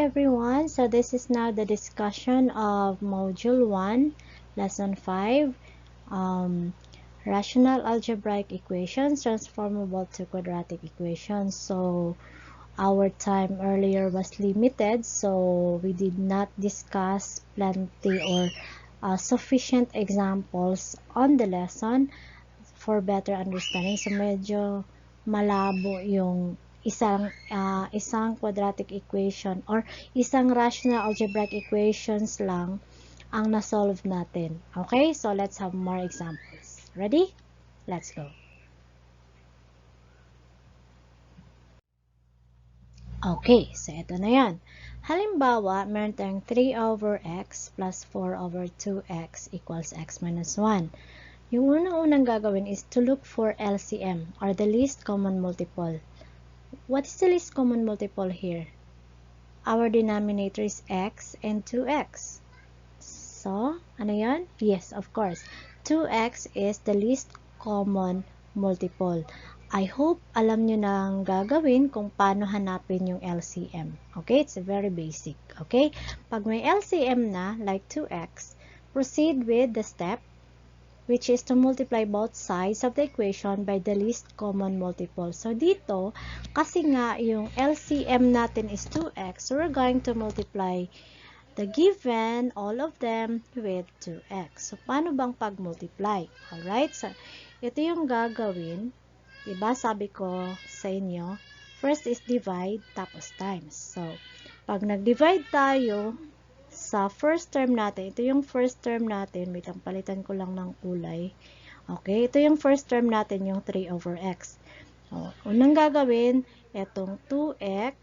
everyone. So this is now the discussion of Module 1, Lesson 5, Rational Algebraic Equations, Transformable to Quadratic Equations. So our time earlier was limited, so we did not discuss plenty or sufficient examples on the lesson for better understanding. So medyo malabo yung isang quadratic equation or isang rational algebraic equations lang ang na-solve natin. Okay? So, let's have more examples. Ready? Let's go. Okay. So, ito na yan. Halimbawa, meron tayong 3 over x plus 4 over 2x equals x minus 1. Yung unang-unang gagawin is to look for LCM or the least common multiple. What is the least common multiple here? Our denominator is x and 2x. So, ano yan? Yes, of course. 2x is the least common multiple. I hope alam nyo na ang gagawin kung paano hanapin yung LCM. Okay? It's very basic. Okay? Pag may LCM na, like 2x, proceed with the step which is to multiply both sides of the equation by the least common multiple. So, dito, kasi nga yung LCM natin is 2x, so we're going to multiply the given, all of them, with 2x. So, paano bang pag-multiply? Alright? So, ito yung gagawin. Diba? Sabi ko sa inyo, first is divide, tapos times. So, pag nag-divide tayo, sa first term natin, ito yung first term natin, wait lang, palitan ko lang ng kulay. Okay, ito yung first term natin, yung 3 over x. So, unang gagawin, itong 2x,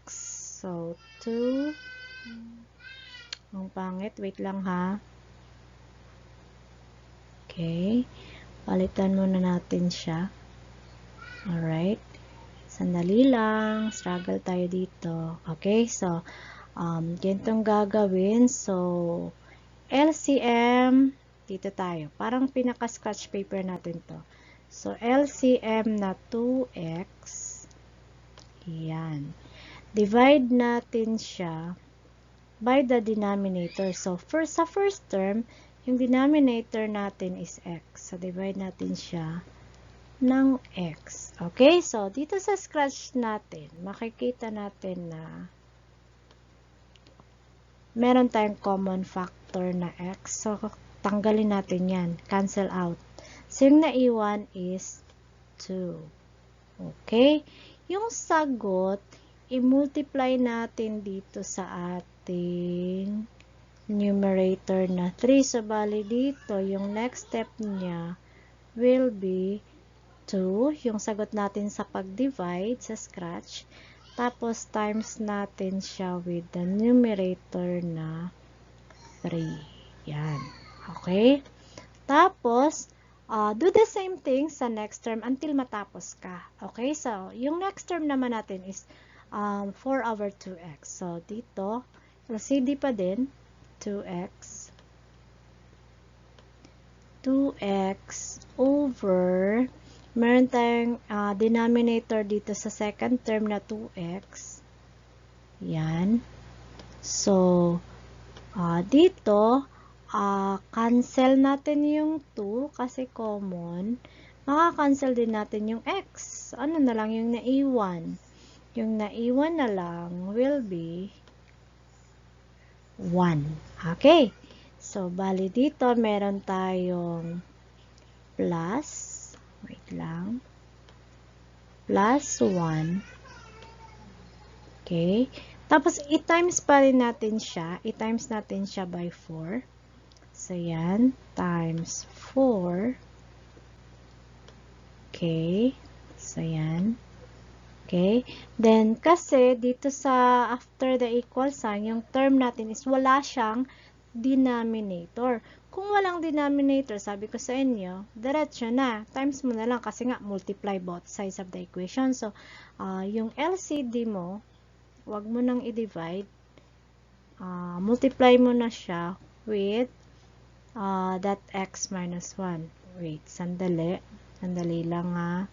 so 2, ang pangit, wait lang ha. Okay, palitan muna natin siya. Alright, sandali lang, struggle tayo dito. Okay, so, ganitong gagawin. So, LCM, dito tayo. Parang pinaka-scratch paper natin to. So, LCM na 2x. Yan. Divide natin siya by the denominator. So, sa first term, yung denominator natin is x. So, divide natin siya ng x. Okay? So, dito sa scratch natin, makikita natin na meron tayong common factor na x. So, tanggalin natin yan. Cancel out. So, yung naiwan is 2. Okay? Yung sagot, i-multiply natin dito sa ating numerator na 3. So, bali dito, yung next step niya will be 2. Yung sagot natin sa pag-divide sa scratch. Tapos, times natin siya with the numerator na 3. Yan. Okay? Tapos, do the same thing sa next term until matapos ka. Okay? So, yung next term naman natin is 4 over 2x. So, dito, LCD pa din, 2x. 2x over meron tayong denominator dito sa second term na 2x. Yan. So, dito, cancel natin yung 2 kasi common. Maka-cancel din natin yung x. Ano na lang yung naiwan? Yung naiwan na lang will be 1. Okay. So, bali dito, meron tayong plus, wait lang, plus 1. Okay. Tapos, i-times pa rin natin siya. I-times natin siya by 4. So, yan. Times 4. Okay. So, yan. Okay. Then, kasi, dito sa after the equal sign, yung term natin is wala siyang denominator. Kung walang denominator, sabi ko sa inyo, diretso na. Times mo na lang kasi nga multiply both sides of the equation. So, yung LCD mo, wag mo nang i-divide. Multiply mo na siya with that x minus 1. Wait, sandali. Sandali lang ha.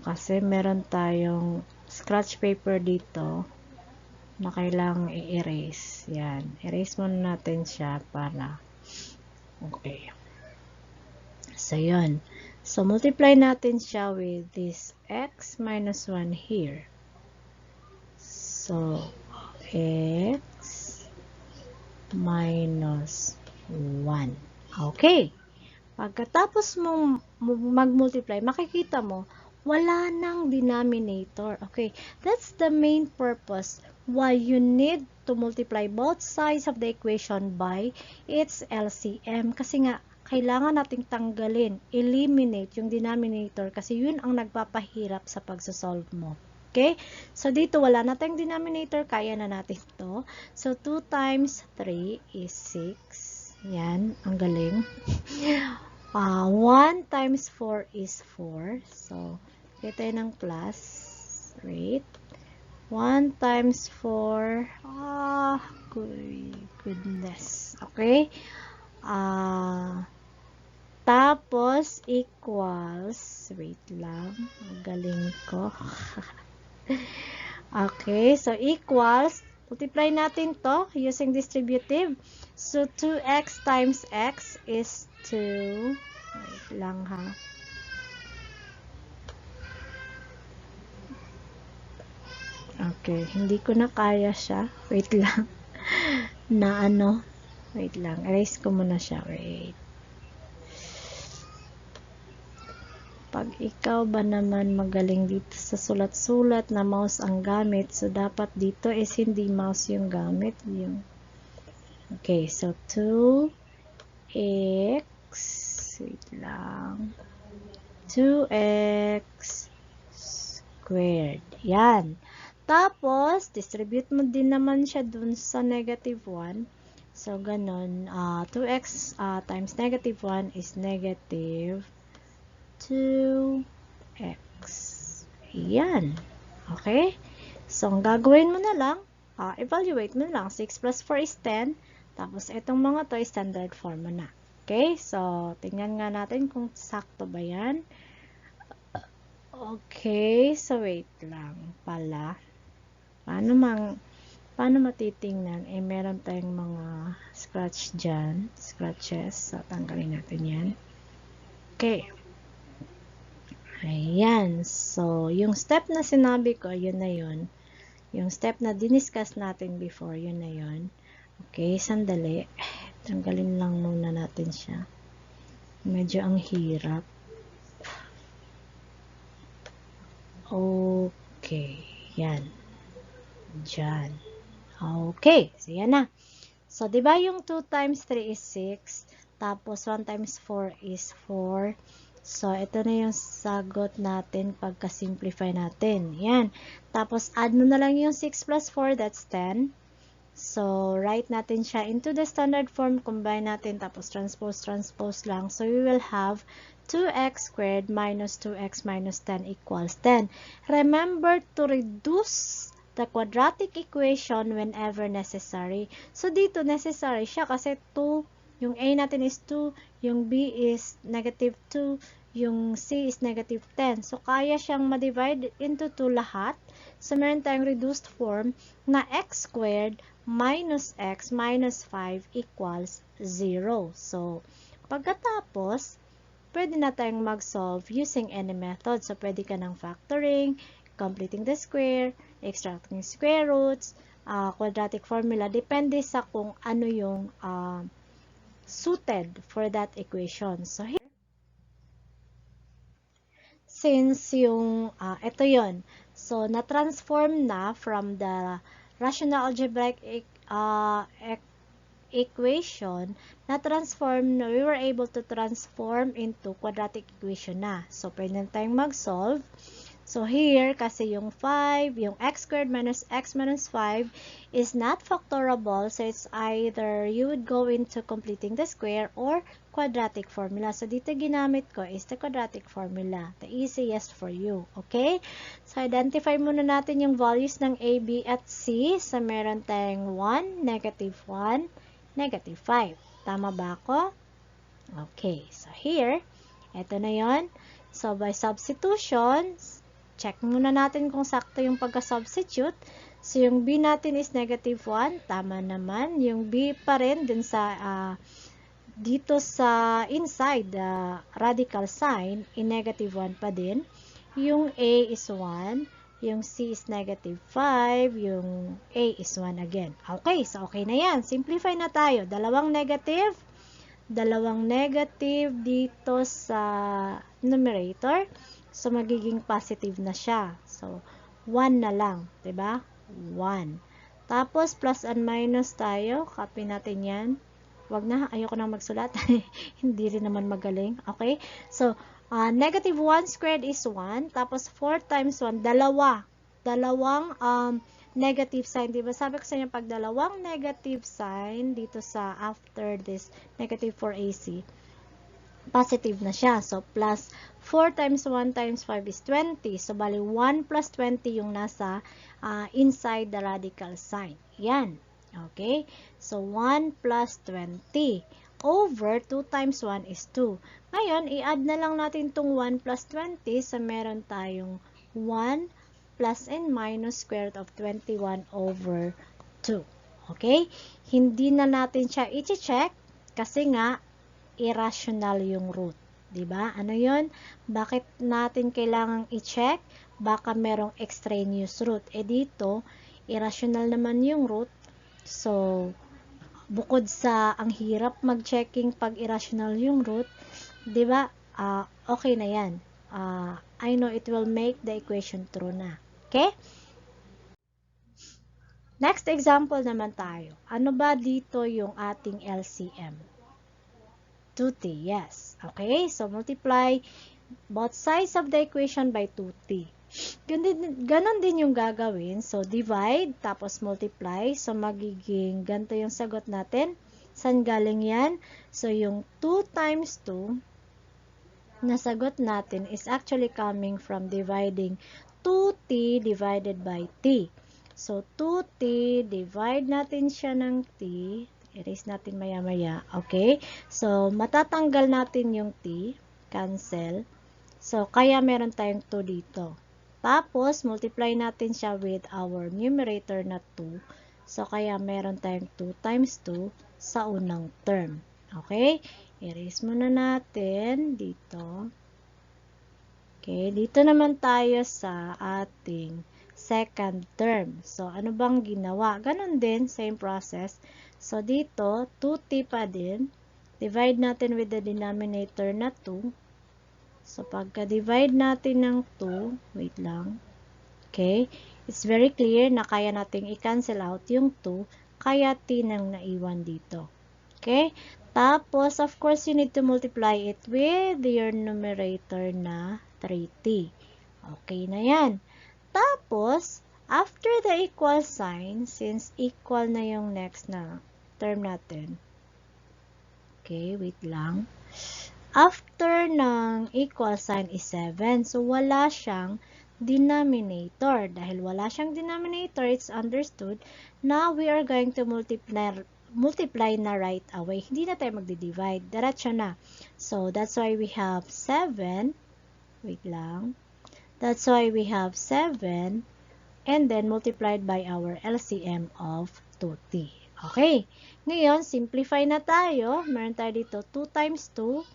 Kasi meron tayong scratch paper dito. na kailangang i-erase. Yan. Erase muna natin siya para okay. So, yun. So, multiply natin siya with this x minus 1 here. So, x minus 1. Okay. Pagkatapos mo mag-multiply, makikita mo, wala nang denominator. Okay. That's the main purpose why you need to multiply both sides of the equation by its LCM. Kasi nga, kailangan nating tanggalin, eliminate yung denominator kasi yun ang nagpapahirap sa pagsasolve mo. Okay? So, dito wala na tayong denominator, kaya na natin to. So, 2 times 3 is 6. Yan, ang galing. 1 times 4 is 4. So, kaya tayo ng plus. Wait. 1 times 4. Goodness. Okay? Tapos, equals. Wait lang. Ang galing ko. Okay, so equals. Multiply natin to using distributive. So, 2x times x is 2. Wait lang ha. Okay, hindi ko na kaya siya. Wait lang. Wait lang. Erase ko muna siya. Wait. Pag ikaw ba naman magaling dito sa sulat-sulat na mouse ang gamit, so dapat dito is hindi mouse yung gamit. Okay, so 2x, wait lang, 2x squared. Yan. Tapos, distribute mo din naman siya dun sa negative 1. So, ganun, 2x times negative 1 is negative 2x. Yan. Okay? So, ang gagawin mo na lang, evaluate mo na lang. 6 plus 4 is 10. Tapos, itong mga to is standard form mo na. Okay? So, tingnan nga natin kung sakto ba yan. Okay. So, wait lang pala. Paano matitingnan? Meron tayong mga scratch dyan. Scratches. So, tanggalin natin yan. Okay. Ayan. So, yung step na sinabi ko, yun na yun. Yung step na diniscuss natin before, yun na yun. Okay, sandali. Tanggalin lang muna natin siya. Medyo ang hirap. Okay. Yan. Diyan. Okay. So, yan na. So, diba yung 2 times 3 is 6. Tapos, 1 times 4 is 4. So, ito na yung sagot natin pagka-simplify natin. Yan. Tapos, add mo na lang yung 6 plus 4, that's 10. So, write natin siya into the standard form. Combine natin, tapos transpose lang. So, we will have 2x squared minus 2x minus 10 equals 10. Remember to reduce the quadratic equation whenever necessary. So, dito necessary siya kasi 2. Yung A natin is 2, yung B is negative 2, yung C is negative 10. So, kaya siyang ma-divide into 2 lahat. So, meron tayong reduced form na x squared minus x minus 5 equals 0. So, pagkatapos, pwede na tayong mag-solve using any method. So, pwede ka ng factoring, completing the square, extracting square roots, quadratic formula. Depende sa kung ano yung suited for that equation. So, here, since yung, ito yon. So, na-transform na from the rational algebraic equation, we were able to transform into quadratic equation na. So, pwede na tayong mag-solve. So, here, kasi yung 5, yung x squared minus x minus 5 is not factorable. So, it's either you would go into completing the square or quadratic formula. So, dito ginamit ko is the quadratic formula. The easiest for you. Okay? So, identify muna natin yung values ng a, b, at c. So, meron tayong 1, negative 1, negative 5. Tama ba ako? Okay. So, here, eto na yon. So, by substitution, check muna natin kung sakto yung pagka-substitute. So, yung b natin is negative 1. Tama naman. Yung b pa rin dun sa dito sa inside the radical sign, negative 1 pa din. Yung a is 1. Yung c is negative 5. Yung a is 1 again. Okay, so okay na yan. Simplify na tayo. Dalawang negative dito sa numerator. So, magiging positive na siya. So, 1 na lang. Diba? 1. Tapos, plus and minus tayo. Copy natin yan. Wag na. Ayoko na magsulat. Hindi rin naman magaling. Okay? So, negative 1 squared is 1. Tapos, 4 times 1, dalawang negative sign. Diba? Sabi ko sa inyo, pag dalawang negative sign dito sa after this negative 4ac, positive na siya. So, plus 4 times 1 times 5 is 20. So, bali 1 plus 20 yung nasa inside the radical sign. Yan. Okay? So, 1 plus 20 over 2 times 1 is 2. Ngayon, i-add na lang natin itong 1 plus 20. So, meron tayong 1 plus and minus square root of 21 over 2. Okay? Hindi na natin siya i-check kasi nga, irrational yung root. Diba? Ano yun? Bakit natin kailangang i-check? Baka merong extraneous root. Dito, irrational naman yung root. So, bukod sa ang hirap mag-checking pag irrational yung root, diba? Okay na yan. I know it will make the equation true na. Okay? Next example naman tayo. Ano ba dito yung ating LCM? 2t, yes. Okay, so multiply both sides of the equation by 2t. Ganon din yung gagawin. So, divide, tapos multiply. So, magiging ganito yung sagot natin. Saan galing yan? So, yung 2 times 2 na sagot natin is actually coming from dividing 2t divided by t. So, 2t, divide natin siya ng t. Erase natin maya-maya. Okay? So, matatanggal natin yung t. Cancel. So, kaya meron tayong 2 dito. Tapos, multiply natin siya with our numerator na 2. So, kaya meron tayong 2 times 2 sa unang term. Okay? Erase muna natin dito. Okay? Dito naman tayo sa ating second term. So, ano bang ginawa? Ganon din, same process. So, dito, 2t pa din. Divide natin with the denominator na 2. So, pagka-divide natin ng 2, wait lang. Okay? It's very clear na kaya nating i-cancel out yung 2, kaya t nang naiwan dito. Okay? Tapos, of course, you need to multiply it with your numerator na 3t. Okay na yan. Tapos, after the equal sign, since equal na yung next na term natin. Okay, wait lang. After ng equal sign is 7. So, wala siyang denominator. Dahil wala siyang denominator, it's understood na we are going to multiply na right away. Hindi na tayo magdi-divide. Diretso na. So, that's why we have 7. Wait lang. That's why we have 7 and then multiplied by our LCM of 2t. Okay. Ngayon, simplify na tayo. Meron tayo dito 2 times 2.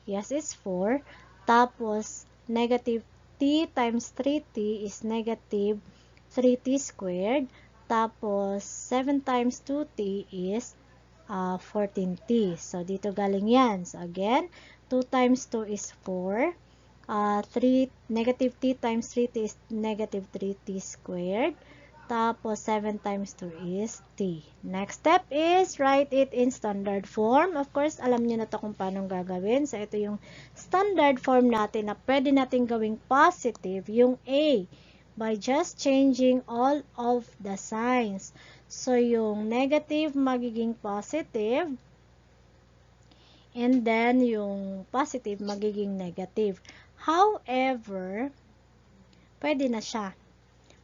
Yes, it's 4. Tapos, negative t times 3t is negative 3t squared. Tapos, 7 times 2t is 14t. So, dito galing yan. So, again, 2 times 2 is 4. Negative t times 3t is negative 3t squared. Tapos, 7 times 2 is t. Next step is write it in standard form. Of course, alam niyo na to kung paano gagawin. So, ito yung standard form natin na pwede natin gawing positive, yung a, by just changing all of the signs. So, yung negative magiging positive, and then yung positive magiging negative. However, pwede na siya.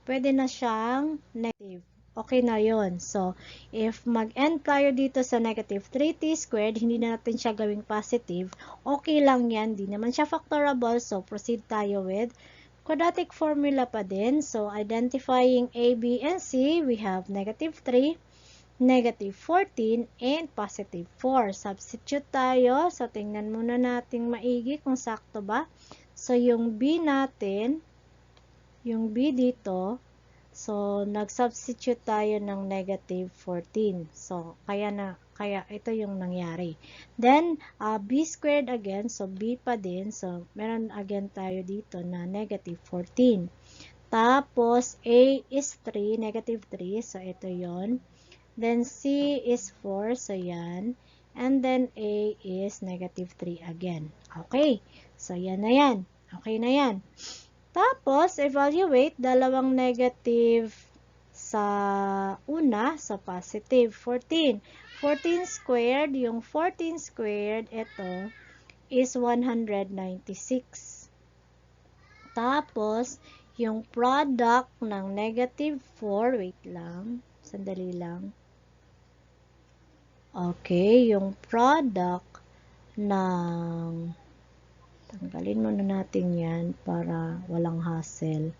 Pwede na siyang negative. Okay na yon. So, if mag-end tayo dito sa negative 3t squared, hindi na natin siya gawing positive, okay lang yan. Di naman siya factorable. So, proceed tayo with Quadratic formula pa din. So, identifying A, B, and C, we have negative 3, negative 14, and positive 4. Substitute tayo. So, tingnan muna natin maigi kung sakto ba. So, yung B natin, yung B dito, so, nag-substitute tayo ng negative 14. So, kaya ito yung nangyari. Then, B squared again. So, B pa din. So, meron again tayo dito na negative 14. Tapos, A is 3, negative 3. So, ito yon. Then, C is 4. So, yan. And then, A is negative 3 again. Okay. So, yan na yan. Okay na yan. Tapos, evaluate dalawang negative sa una, sa positive. 14. 14 squared, yung 14 squared, ito, is 196. Tapos, yung product ng negative 4, wait lang, sandali lang. Okay, yung product ng tanggalin muna natin yan para walang hassle.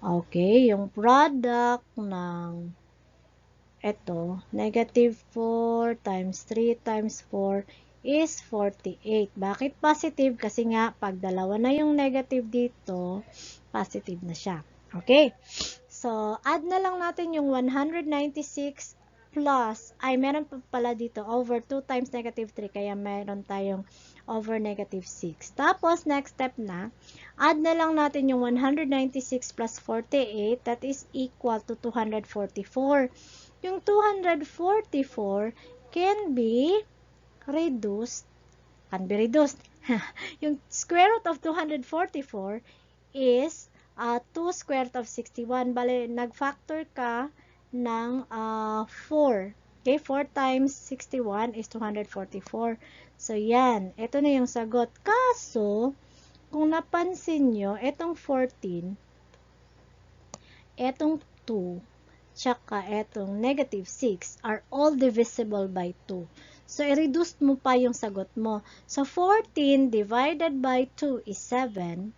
Okay, yung product ng ito, negative 4 times 3 times 4 is 48. Bakit positive? Kasi nga, pag dalawa na yung negative dito, positive na siya. Okay, so add na lang natin yung 196 plus, meron pa pala dito, over 2 times negative 3, kaya meron tayong over negative 6. Tapos, next step na, add na lang natin yung 196 plus 48, that is equal to 244. Yung 244 can be reduced. Yung square root of 244 is 2 square root of 61. Bale, nag-factor ka ng 4. Okay, 4 times 61 is 244. So, yan. Ito na yung sagot. Kaso, kung napansin nyo, etong 14, etong 2, tsaka etong negative 6 are all divisible by 2. So, i-reduce mo pa yung sagot mo. So, 14 divided by 2 is 7.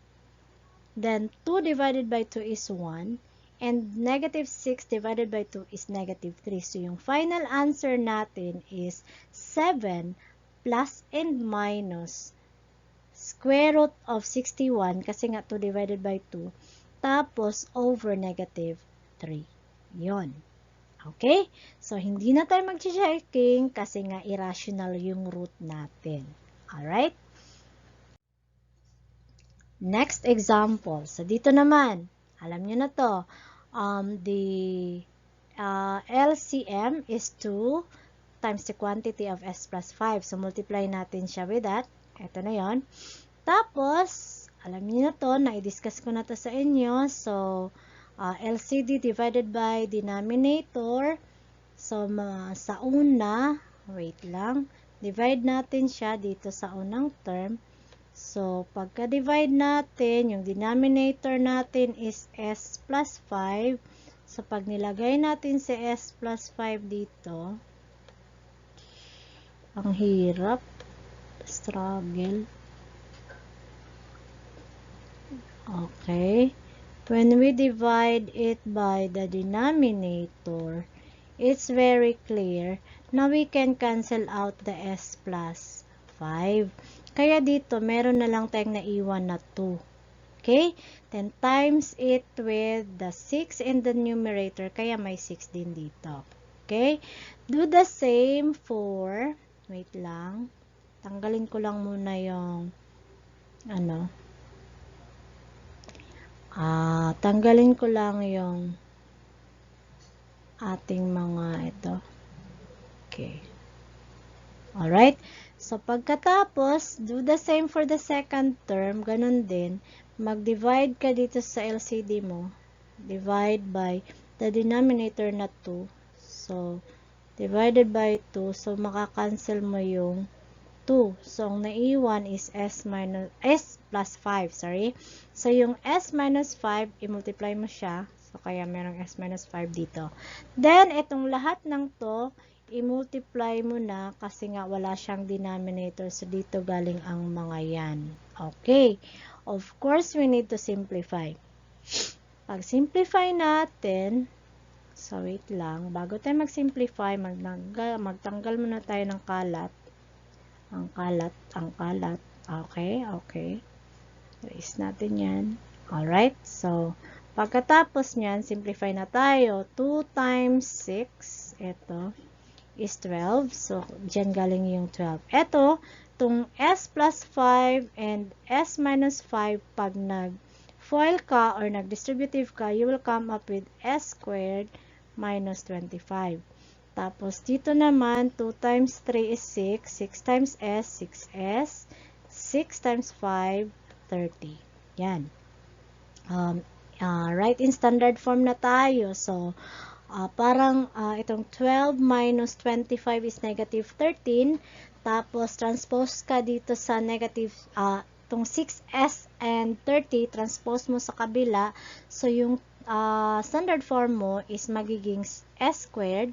Then, 2 divided by 2 is 1. And negative 6 divided by 2 is negative 3. So, yung final answer natin is 7 plus and minus square root of 61, kasi nga 2 divided by 2, tapos over negative 3. Yon. Okay? So, hindi na tayo mag-checking kasi nga irrational yung root natin. Alright? Next example. So, dito naman, alam nyo na to. The LCM is 2 times the quantity of S plus 5. So, multiply natin siya with that. Ito na yon. Tapos, alam niyo na to, na-discuss ko na to sa inyo. So, LCD divided by denominator. So, sa una, wait lang, divide natin siya dito sa unang term. So, pagka-divide natin, yung denominator natin is S plus 5. So, pag nilagay natin si S plus 5 dito, ang hirap, struggle. Okay. When we divide it by the denominator, it's very clear na we can cancel out the S plus 5. Kaya dito, meron na lang tayong naiwan na 2. Okay? Then, times it with the 6 in the numerator. Kaya may 6 din dito. Okay? Do the same for, wait lang. Tanggalin ko lang muna yung, tanggalin ko lang yung ating mga ito. Okay. Alright. So, pagkatapos, do the same for the second term. Ganun din. Mag-divide ka dito sa LCD mo. Divide by the denominator na 2. So, divided by 2. So, makakancel mo yung 2. So, ang naiwan is S plus 5. Sorry. So, yung S minus 5, i-multiply mo siya. So, kaya merong S minus 5 dito. Then, itong lahat ng to, i-multiply mo na kasi nga wala siyang denominator. So, dito galing ang mga yan. Okay. Of course, we need to simplify. Pag simplify natin, so wait lang, bago tayo mag-simplify, magtanggal muna tayo ng kalat. Ang kalat. Okay. Erase natin yan. Alright, so, pagkatapos nyan, simplify na tayo. 2 times 6, ito, is 12. So, dyan galing yung 12. Ito, itong s plus 5 and s minus 5, pag nag-FOIL ka or nag-distributive ka, you will come up with s squared minus 25. Tapos, dito naman, 2 times 3 is 6. 6 times s, 6s. 6 times 5, 30. Yan. Right in standard form na tayo. So, parang itong 12 minus 25 is negative 13. Tapos, transpose ka dito sa negative, itong 6s and 30, transpose mo sa kabila. So, yung standard form mo is magiging s squared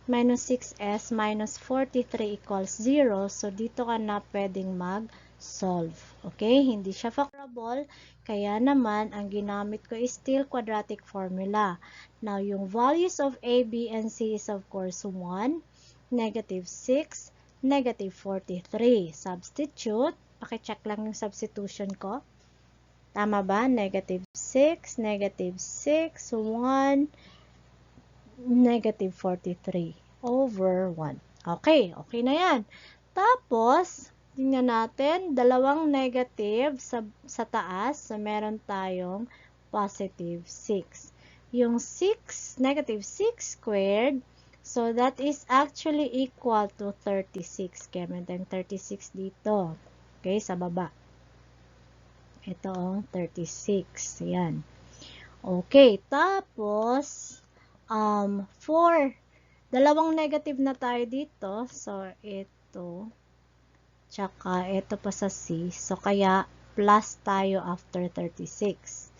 minus 6s minus 43 equals 0. So, dito ka na pwedeng mag-solve. Okay? Hindi siya factorable. Kaya naman, ang ginamit ko is still quadratic formula. Now, yung values of a, b, and c is of course 1, negative 6, negative 43. Substitute. Pakicheck lang yung substitution ko. Tama ba? Negative 6, 1, negative 43 over 1. Okay na yan. Tapos, tingnan natin, dalawang negative sa taas. So, meron tayong positive 6. Yung 6, negative 6 squared, so that is actually equal to 36. Kaya meron tayong 36 dito. Okay, sa baba. Ito ang 36. Yan. Okay, tapos, 4. Dalawang negative na tayo dito. So, ito, tsaka ito pa sa C. So, kaya plus tayo after 36.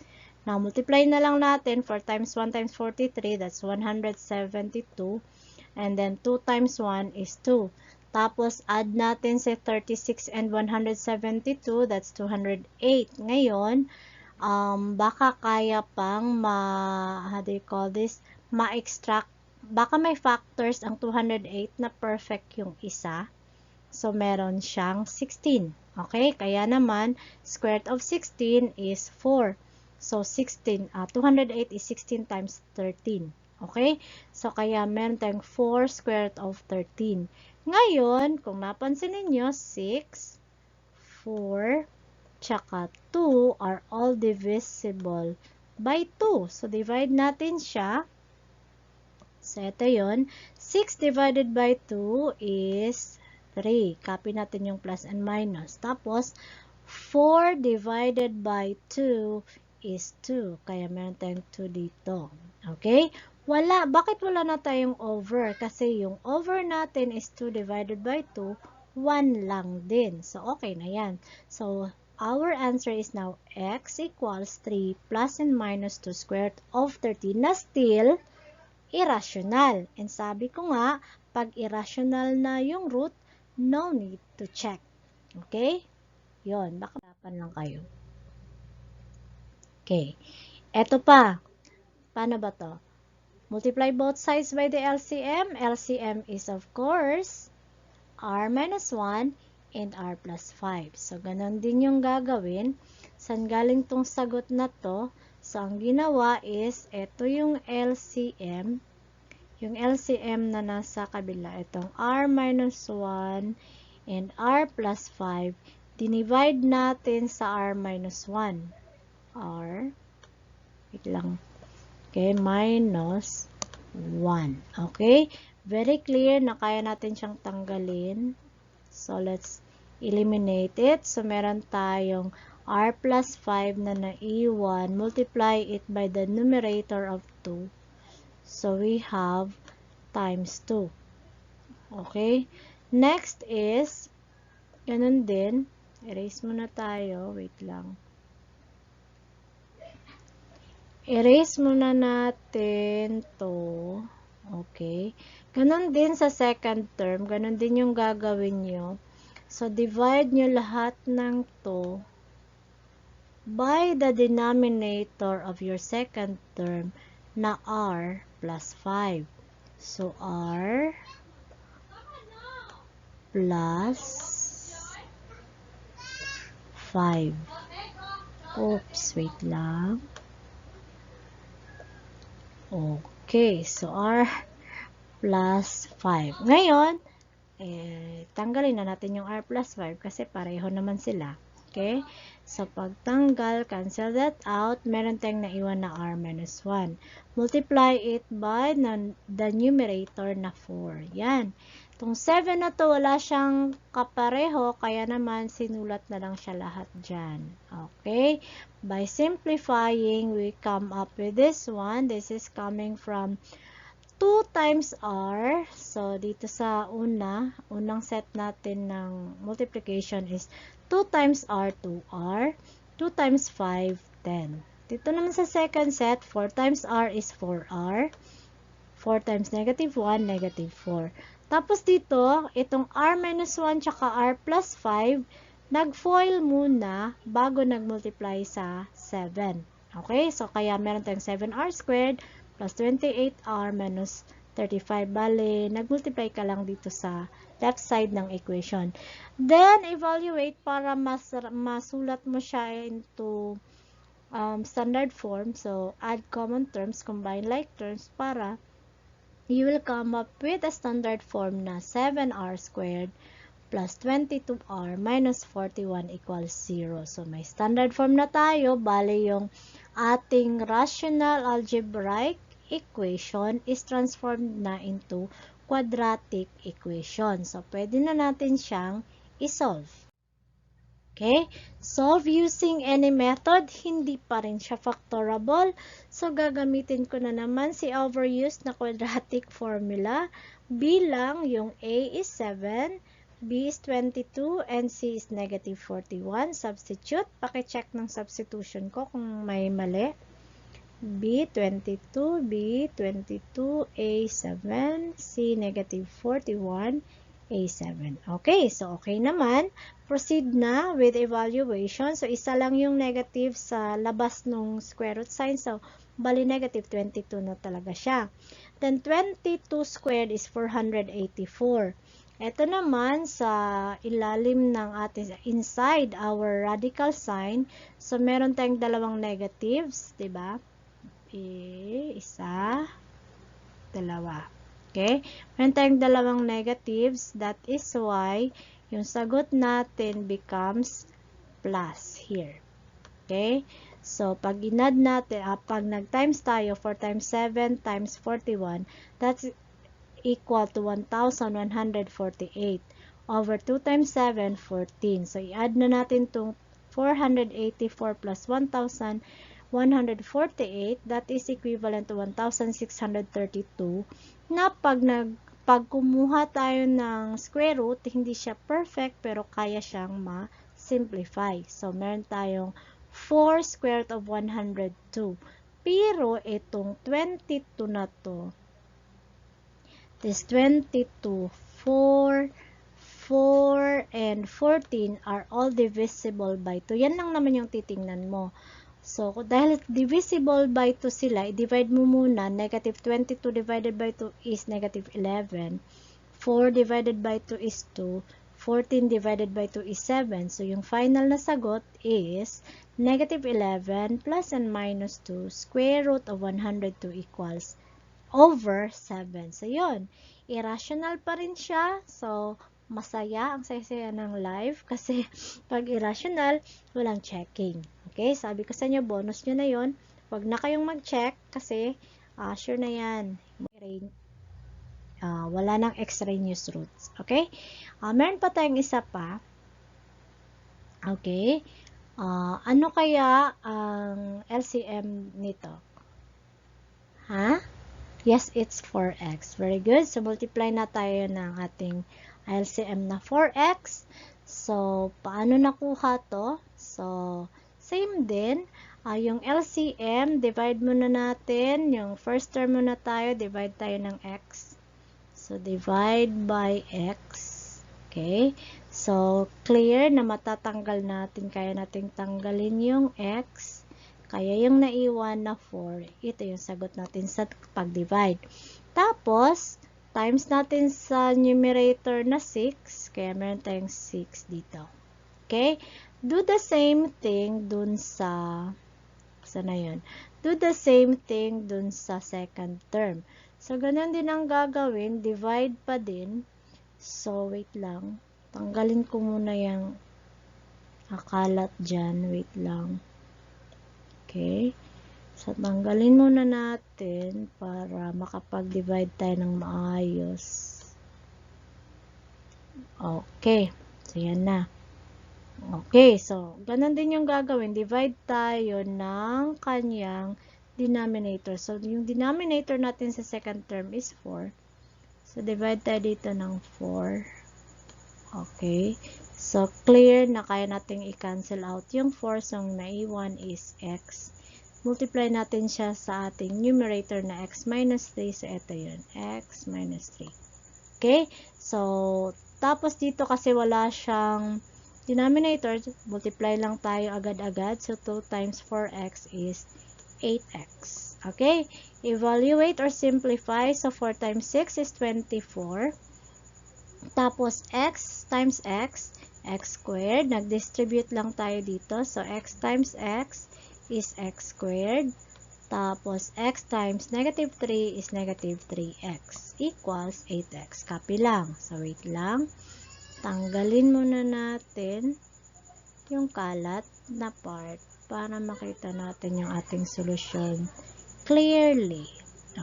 Now, multiply na lang natin. 4 times 1 times 43, that's 172. And then, 2 times 1 is 2. Tapos, add natin sa 36 and 172, that's 208. Ngayon, baka kaya pang ma-extract, baka may factors ang 208 na perfect yung isa. So, meron siyang 16. Okay? Kaya naman, square root of 16 is 4. So, 208 is 16 times 13. Okay? So, kaya meron tayong 4 square root of 13. Ngayon, kung napansin ninyo, 6, 4, tsaka 2 are all divisible by 2. So, divide natin siya. So, ito yun. 6 divided by 2 is 3. Copy natin yung plus and minus. Tapos, 4 divided by 2 is 2. Kaya meron tayong 2 dito. Okay? Wala. Bakit wala na tayong over? Kasi yung over natin is 2 divided by 2, 1 lang din. So, okay na yan. So, our answer is now x equals 3 plus and minus 2 square root of 13 na still irrational. And sabi ko nga, pag irrational na yung root, no need to check. Okay? Yon, baka dapan lang kayo. Okay. Eto pa. Paano ba to? Multiply both sides by the LCM. LCM is of course r minus 1 and r plus 5. So, ganun din yung gagawin. Saan galing tong sagot na to? So, ang ginawa is, ito yung LCM. Yung LCM na nasa kabila, itong r minus 1 and r plus 5, dinivide natin sa r minus 1. R, wait lang. Okay, minus 1. Okay? Very clear na kaya natin siyang tanggalin. So, let's eliminate it. So, meron tayong r plus 5 na naiwan. Multiply it by the numerator of 2. So, we have times 2. Okay? Next is, ganun din. Erase muna tayo. Wait lang. Erase muna natin to. Okay? Ganun din sa second term. Ganun din yung gagawin nyo. So, divide nyo lahat ng to by the denominator of your second term na r plus 5. So, r plus 5. Oops, wait lang. Okay, so r plus 5. Ngayon, tanggalin na natin yung r plus 5 kasi pareho naman sila. Okay? So, pagtanggal, cancel that out, meron tayong naiwan na r minus 1. Multiply it by the numerator na 4. Yan. Itong 7 na to, wala siyang kapareho, kaya naman sinulat na lang siya lahat dyan. Okay? By simplifying, we come up with this one. This is coming from 2 times r. So, dito sa unang set natin ng multiplication is 2 times r, 2r. 2 times 5, 10. Dito naman sa second set, 4 times r is 4r. 4 times negative 1, negative 4. Tapos dito, itong r minus 1 tsaka r plus 5, nag-FOIL muna bago nag-multiply sa 7. Okay? So, kaya meron tayong 7r squared plus 28r minus 35. Bale, nag-multiply ka lang dito sa left side ng equation. Then, evaluate para masulat mo siya into standard form. So, add common terms, combine like terms para you will come up with a standard form na 7r squared plus 22r minus 41 equals 0. So, may standard form na tayo. Bale, yung ating rational algebraic equation is transformed na into quadratic equation. So, pwede na natin siyang isolve. Okay? Solve using any method, hindi pa rin siya factorable. So, gagamitin ko na naman si overused na quadratic formula. Bilang yung A is 7, B is 22, and C is negative 41. Substitute. Paki-check ng substitution ko kung may mali. B, 22, B, 22, A, 7, C, negative 41, A7. Okay, so okay naman. Proceed na with evaluation. So, isa lang yung negative sa labas ng square root sign. So, bali negative 22 na talaga siya. Then, 22 squared is 484. Ito naman sa ilalim ng ating, inside our radical sign. So, meron tayong dalawang negatives, diba? Isa, dalawa. Okay? Meron tayong dalawang negatives. That is why yung sagot natin becomes plus here. Okay? So, pag inad natin, pag nag-times tayo, 4 times 7 times 41, that's equal to 1,148 over 2 times 7, 14. So, i-add na natin itong 484 plus 1,148, that is equivalent to 1,632, na pag kumuha tayo ng square root, hindi siya perfect, pero kaya siyang ma-simplify. So, meron tayong 4 square root of 102. Pero, itong 22 na to, this 22, 4, 4, and 14 are all divisible by 2. Yan lang naman yung titingnan mo. So, dahil divisible by 2 sila, i-divide mo muna. Negative 22 divided by 2 is negative 11. 4 divided by 2 is 2. 14 divided by 2 is 7. So, yung final na sagot is negative 11 plus and minus 2 square root of 102 equals over 7. So, yun. Irrational pa rin siya. So, masaya. Ang saya-saya ng live. Kasi, pag irrational, walang checking. Okay? Sabi ko sa inyo, bonus nyo na yun. Huwag na kayong mag-check. Kasi, sure na yan. Wala nang extraneous roots. Okay? Meron pa tayong isa pa. Okay? Ano kaya ang LCM nito? Yes, it's 4x. Very good. So, multiply na tayo ng ating LCM na 4x. So, paano nakuha to? So, same din. Yung LCM, divide muna natin. Yung first term muna tayo, divide tayo ng x. So, divide by x. Okay? So, clear na matatanggal natin, kaya nating tanggalin yung x, kaya yung naiwan na 4, ito yung sagot natin sa pag-divide. Tapos, times natin sa numerator na 6, kaya meron tayong 6 dito. Okay? Do the same thing dun sa, sana yun? Do the same thing dun sa second term. So, ganun din ang gagawin, divide pa din. So, wait lang. Tanggalin ko muna yung akalat dyan. Wait lang. Okay. So, tanggalin muna natin para makapag-divide tayo ng maayos. Okay. So, yan na. Okay. So, ganun din yung gagawin. Divide tayo ng kanyang denominator. So, yung denominator natin sa second term is 4. So, divide tayo dito ng 4. Okay. So, clear na kaya nating i-cancel out yung 4. So, ang naiwan is x. Multiply natin siya sa ating numerator na x minus 3. So, ito yun. X minus 3. Okay. So, tapos dito kasi wala siyang denominator, multiply lang tayo agad-agad. So, 2 times 4x is 8x. Okay. Evaluate or simplify. So, 4 times 6 is 24. Tapos, x times x squared. Nag-distribute lang tayo dito. So, x times x is x squared. Tapos, x times negative 3 is negative 3x equals 8x. Copy lang. So, wait lang. Tanggalin muna natin yung kalat na part para makita natin yung ating solusyon clearly.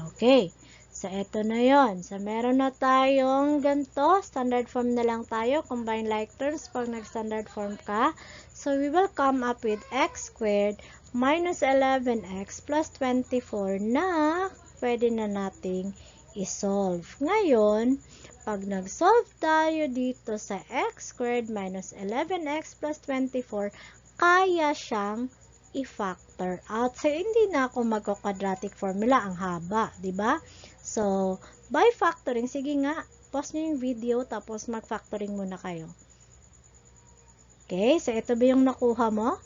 Okay. So, eto na yon. So, meron na tayong ganito. Standard form na lang tayo. Combine like terms pag nag-standard form ka. So, we will come up with x squared minus 11x plus 24 na pwede na nating isolve. Ngayon, pag nag-solve tayo dito sa x squared minus 11x plus 24, kaya siyang i-factor out. So, hindi na ako magko-quadratic formula. Ang haba, di ba? So, by factoring, sige nga, pause nyo yung video, tapos mag-factoring muna kayo. Okay, so ito ba yung nakuha mo?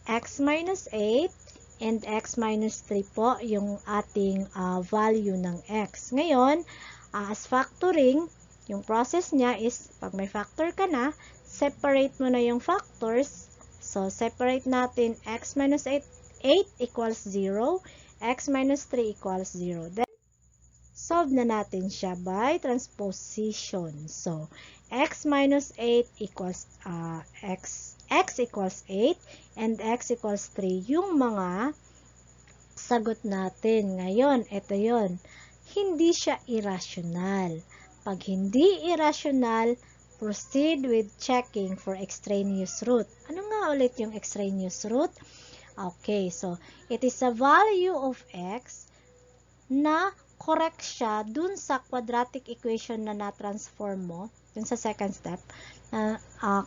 X minus 8 and x minus 3 po yung ating value ng x. Ngayon, as factoring, yung process niya is, pag may factor ka na, separate mo na yung factors. So, separate natin x minus 8 equals 0, x minus 3 equals 0. Then, solve na natin siya by transposition. So, x minus 8 equals x equals 8 and x equals 3 yung mga sagot natin. Ngayon, ito yon. Hindi siya irrational. Pag hindi irrational, proceed with checking for extraneous root. Ano nga ulit yung extraneous root? Okay, so it is a value of x na correct siya dun sa quadratic equation na na-transform mo, dun sa second step,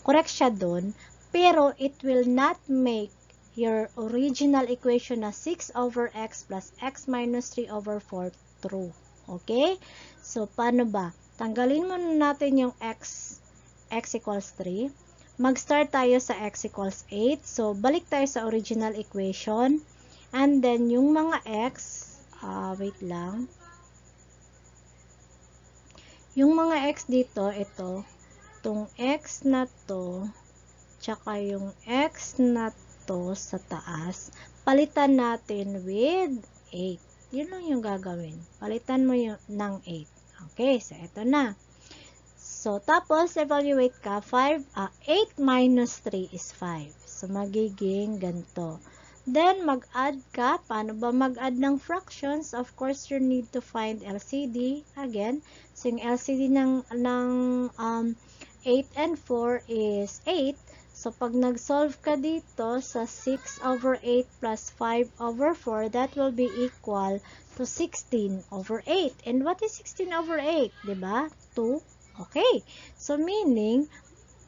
correct siya dun, pero it will not make your original equation na 6 over x plus x minus 3 over 4 true. Okay? So, paano ba? Tanggalin muna natin yung x equals 3. Mag-start tayo sa x equals 8. So, balik tayo sa original equation. And then, yung mga x, wait lang. Yung mga x dito, ito, itong x na to, tsaka yung x na to sa taas, palitan natin with 8. Yun lang yung gagawin. Palitan mo yung ng 8. Okay, so ito na. So, tapos, evaluate ka, 8 minus 3 is 5. So, magiging ganito. Then, mag-add ka. Paano ba mag-add ng fractions? Of course, you need to find LCD. Again, so yung LCD ng 8 and 4 is 8. So, pag nag-solve ka dito sa 6 over 8 plus 5 over 4, that will be equal to 16 over 8. And what is 16 over 8? Diba? 2. Okay. So, meaning,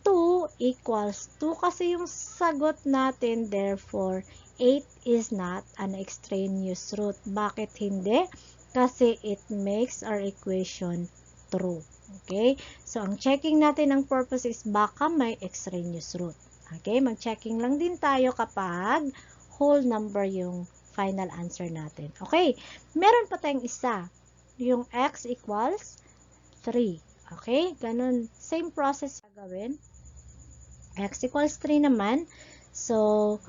2 equals 2 kasi yung sagot natin. Therefore, 8 is not an extraneous root. Bakit hindi? Kasi it makes our equation true. Okay? So, ang checking natin ng purpose is baka may extraneous root. Okay? Mag-checking lang din tayo kapag whole number yung final answer natin. Okay? Meron pa tayong isa. Yung x equals 3. Okay? Ganun. Same process gagawin. X equals 3 naman. So,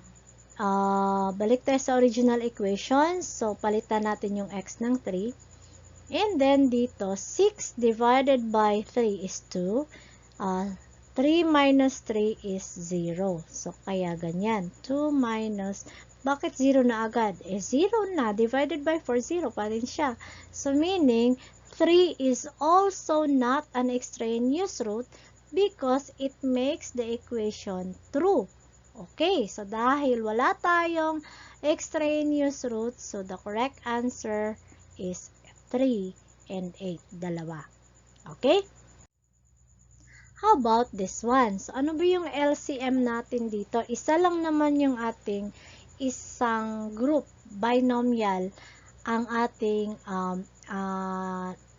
balik tayo sa original equation. So, palitan natin yung x ng 3. And then, dito, 6 divided by 3 is 2. 3 minus 3 is 0. So, kaya ganyan. 2 minus, bakit 0 na agad? 0 na. Divided by 4, 0 pa rin siya. So, meaning, 3 is also not an extraneous root because it makes the equation true. Okay, so dahil wala tayong extraneous root, so the correct answer is 3 and 8, dalawa. Okay? How about this one? So, ano ba yung LCM natin dito? Isa lang naman yung ating isang group, binomial, ang ating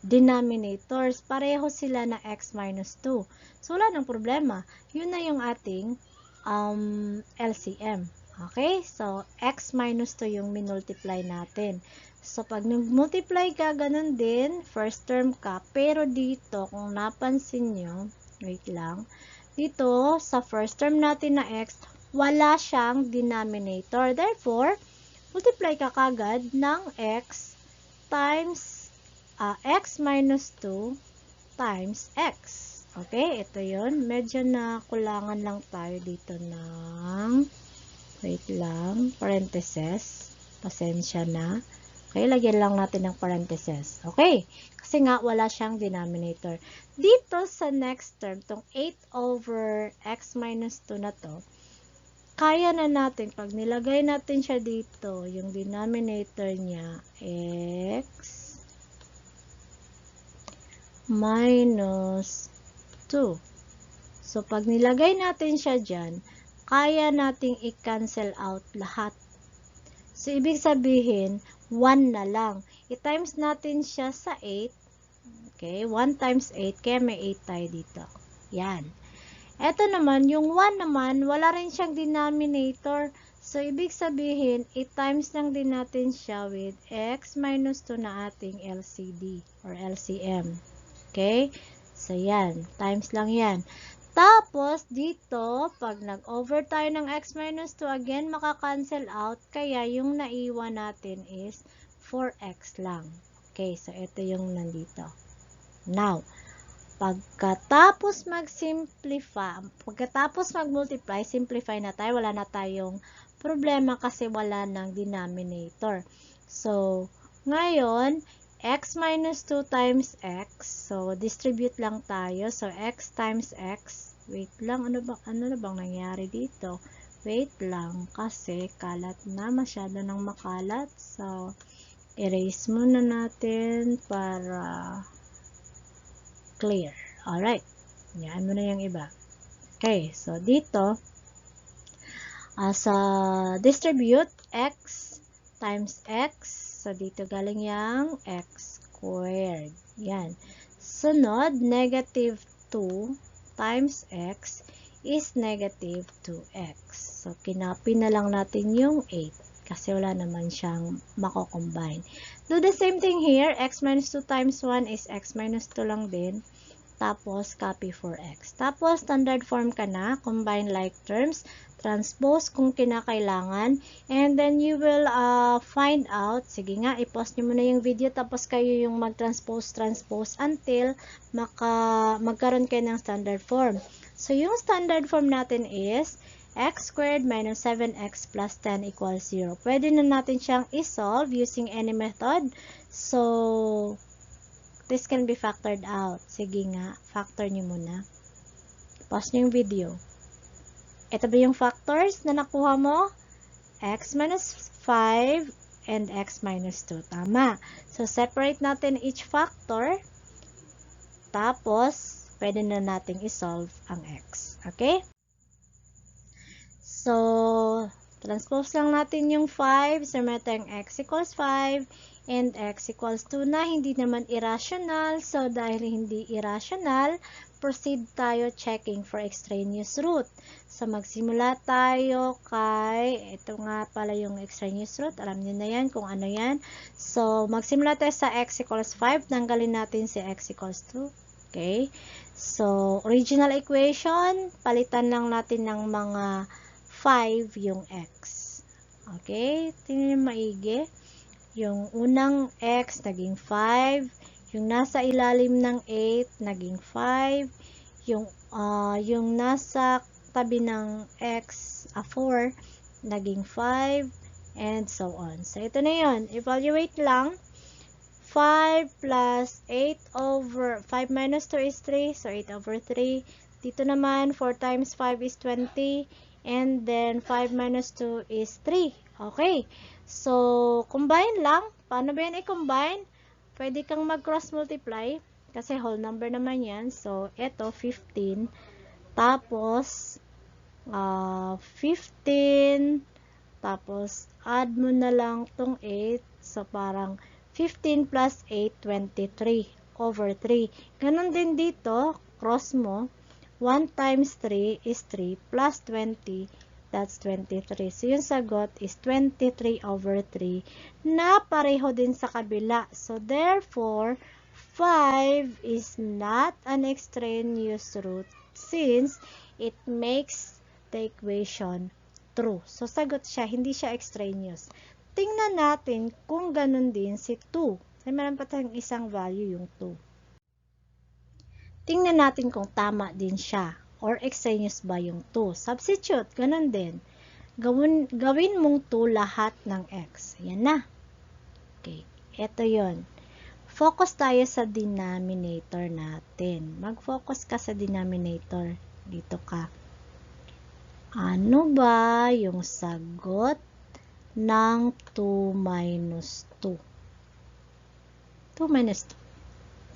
denominators. Pareho sila na x minus 2. So, wala nang problema. Yun na yung ating LCM. Okay? So, x minus 2 yung minultiply natin. So, pag nag-multiply ka, ganun din, first term ka. Pero dito, kung napansin nyo, wait lang, dito, sa first term natin na x, wala siyang denominator. Therefore, multiply ka kagad ng x times x minus 2 times x. Okay, ito yun. Medyo na kulangan lang tayo dito ng, wait lang, parentheses. Pasensya na. Okay, lagyan lang natin ng parentheses. Okay, kasi nga wala siyang denominator. Dito sa next term, tong 8 over x minus 2 na to, kaya na natin, pag nilagay natin siya dito, yung denominator niya, x minus 2. So, pag nilagay natin siya dyan, kaya nating i-cancel out lahat. So, ibig sabihin, 1 na lang. I-times natin siya sa 8. Okay, 1 times 8, kaya may 8 tayo dito. Yan. Ito naman, yung 1 naman, wala rin siyang denominator. So, ibig sabihin, i-times lang din natin siya with x minus 2 na ating LCD or LCM. Okay? So, yan. Times lang yan. Tapos, dito, pag nag-over tayo ng x minus 2, again, maka-cancel out. Kaya, yung naiwan natin is 4x lang. Okay? So, ito yung nandito. Now, pagkatapos mag-multiply, simplify na tayo. Wala na tayong problema kasi wala ng denominator. So, ngayon, x minus 2 times x. So, distribute lang tayo. So, x times x. Wait lang, ano na bang nangyari dito? Wait lang, kasi kalat na, masyado nang makalat. So, erase muna natin para clear. Alright. Yan mo na yung iba. Okay, so dito, sa distribute, x times x. So, dito galing yung x squared. Yan. Sunod, negative 2 times x is negative 2x. So, kinopy na lang natin yung 8 kasi wala naman siyang mako-combine. Do the same thing here. X minus 2 times 1 is x minus 2 lang din. Tapos, copy for x. Tapos, standard form ka na. Combine like terms. Transpose kung kinakailangan. And then, you will find out. Sige nga, i-pause nyo muna yung video. Tapos, kayo yung mag-transpose until magkaroon kayo ng standard form. So, yung standard form natin is x squared minus 7x plus 10 equals 0. Pwede na natin siyang i-solve using any method. So, this can be factored out. Sige nga, factor nyo muna. Pause nyo yung video. Ito ba yung factors na nakuha mo? X minus 5 and x minus 2. Tama. So, separate natin each factor. Tapos, pwede na nating i-solve ang x. Okay? So, Transpose lang natin yung 5. So, meron tayong x equals 5 and x equals 2 na hindi naman irrational. So, dahil hindi irrational, proceed tayo checking for extraneous root. So, magsimula tayo kay, ito nga pala yung extraneous root. Alam niyo na yan kung ano yan. So, magsimula tayo sa x equals 5. Tanggalin natin si x equals 2. Okay? So, original equation, palitan lang natin ng mga 5 yung x. Okay? Tingnan maigi. Yung unang x, naging 5. Yung nasa ilalim ng 8, naging 5. Yung nasa tabi ng x, 4, naging 5. And so on. So, ito na yun. Evaluate lang. 5 plus 8 over 5 minus 2 is 3. So, 8 over 3. Dito naman, 4 times 5 is 20. And then, 5 minus 2 is 3. Okay. So, combine lang. Paano ba yan i-combine? Pwede kang mag-cross multiply. Kasi whole number naman yan. So, ito, 15. Tapos, 15. Tapos, add mo na lang tong 8. So, parang 15 plus 8, 23 over 3. Ganon din dito, cross mo. 1 times 3 is 3 plus 20, that's 23. So, yung sagot is 23 over 3 na pareho din sa kabila. So, therefore, 5 is not an extraneous root since it makes the equation true. So, sagot siya, hindi siya extraneous. Tingnan natin kung ganun din si 2. Kasi meron pa tayong isang value yung 2. Tingnan natin kung tama din siya or extraneous ba yung 2. Substitute, ganun din. Gawin mong 2 lahat ng x. Yan na. Okay, eto yon. Focus tayo sa denominator natin. Mag-focus ka sa denominator. Dito ka. Ano ba yung sagot ng 2 minus 2? 2 minus 2.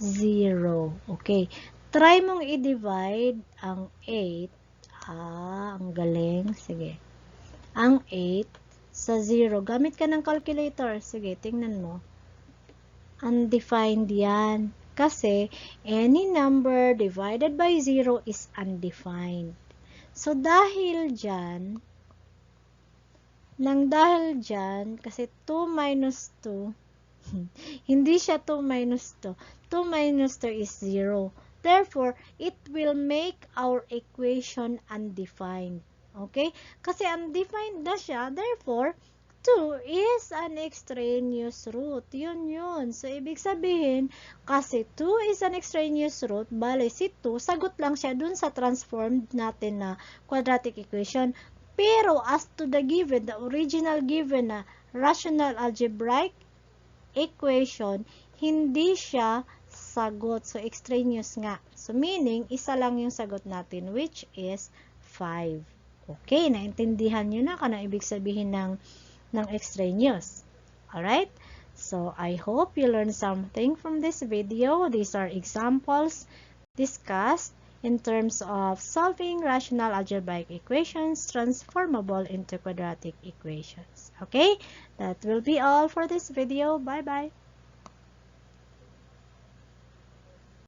0. Okay. Try mong i-divide ang 8. Ang galing. Sige. Ang 8 sa 0. Gamit ka ng calculator. Sige, tingnan mo. Undefined yan. Kasi, any number divided by 0 is undefined. So, dahil dyan, kasi 2 minus 2, hindi siya 2 minus 2. 2 minus 2 is 0. Therefore, it will make our equation undefined. Okay? Kasi undefined na siya. Therefore, 2 is an extraneous root. Yun. So, ibig sabihin, kasi 2 is an extraneous root, bale si 2, sagot lang siya dun sa transformed natin na quadratic equation. Pero, as to the given, the original given na rational algebraic equation, hindi siya sagot. So, extraneous nga. So, meaning, isa lang yung sagot natin, which is 5. Okay, naintindihan nyo na kung ano ibig sabihin ng extraneous. Alright? So, I hope you learned something from this video. These are examples discussed in terms of solving rational algebraic equations transformable into quadratic equations. Okay? That will be all for this video. Bye-bye.